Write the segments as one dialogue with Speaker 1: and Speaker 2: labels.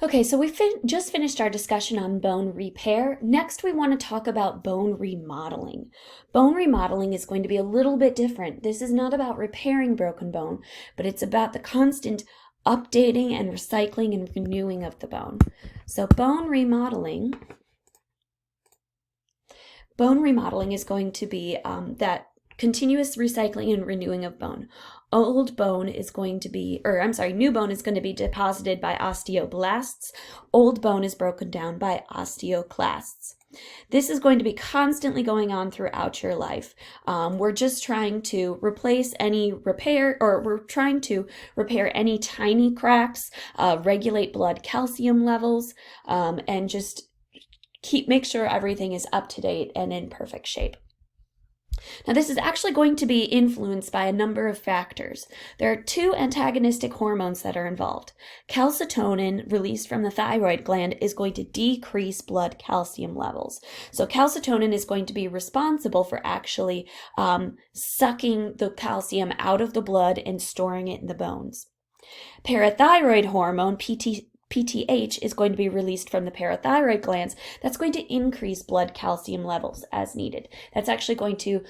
Speaker 1: Okay, so we just finished our discussion on bone repair. Next, we want to talk about bone remodeling. Bone remodeling is going to be a little bit different. This is not about repairing broken bone, but it's about the constant updating and recycling and renewing of the bone. So bone remodeling is going to be that continuous recycling and renewing of bone. New bone is going to be deposited by osteoblasts. Old bone is broken down by osteoclasts. This is going to be constantly going on throughout your life. We're just trying to replace any we're trying to repair any tiny cracks, regulate blood calcium levels, and just make sure everything is up to date and in perfect shape. Now, this is actually going to be influenced by a number of factors. There are two antagonistic hormones that are involved. Calcitonin, released from the thyroid gland, is going to decrease blood calcium levels. So calcitonin is going to be responsible for actually sucking the calcium out of the blood and storing it in the bones. Parathyroid hormone, PTH, is going to be released from the parathyroid glands. That's going to increase blood calcium levels as needed. That's actually going to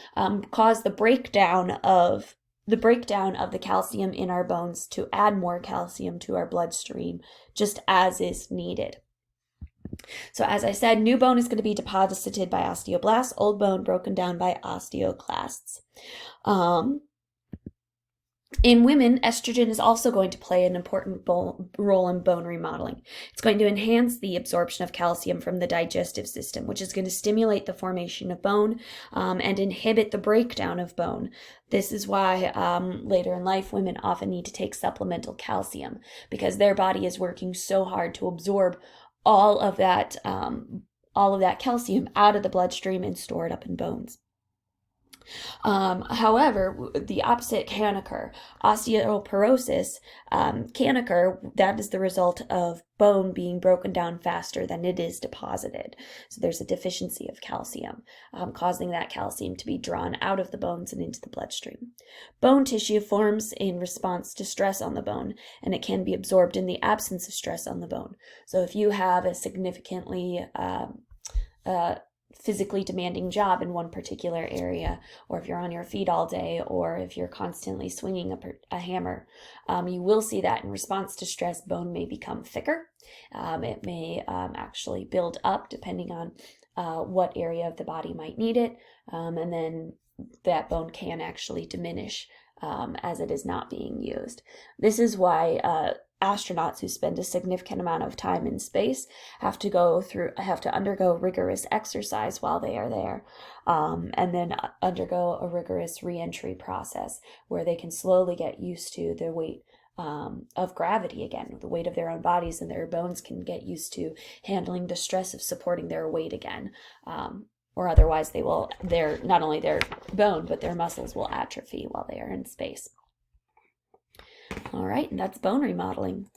Speaker 1: cause the breakdown of the calcium in our bones to add more calcium to our bloodstream, just as is needed. So as I said, new bone is going to be deposited by osteoblasts, old bone broken down by osteoclasts. In women, estrogen is also going to play an important role in bone remodeling. It's going to enhance the absorption of calcium from the digestive system, which is going to stimulate the formation of bone and inhibit the breakdown of bone. This is why later in life, women often need to take supplemental calcium because their body is working so hard to absorb all of that calcium out of the bloodstream and store it up in bones. However, the opposite can occur. Osteoporosis can occur. That is the result of bone being broken down faster than it is deposited. So there's a deficiency of calcium, causing that calcium to be drawn out of the bones and into the bloodstream. Bone tissue forms in response to stress on the bone, and it can be absorbed in the absence of stress on the bone. So if you have a significantly physically demanding job in one particular area, or if you're on your feet all day, or if you're constantly swinging a hammer, you will see that in response to stress, bone may become thicker. It may actually build up depending on what area of the body might need it, and then that bone can actually diminish as it is not being used. This is why astronauts who spend a significant amount of time in space have to undergo rigorous exercise while they are there, and then undergo a rigorous re-entry process where they can slowly get used to the weight of gravity again, the weight of their own bodies, and their bones can get used to handling the stress of supporting their weight again. Or otherwise not only their bone, but their muscles will atrophy while they are in space. All right, and that's bone remodeling.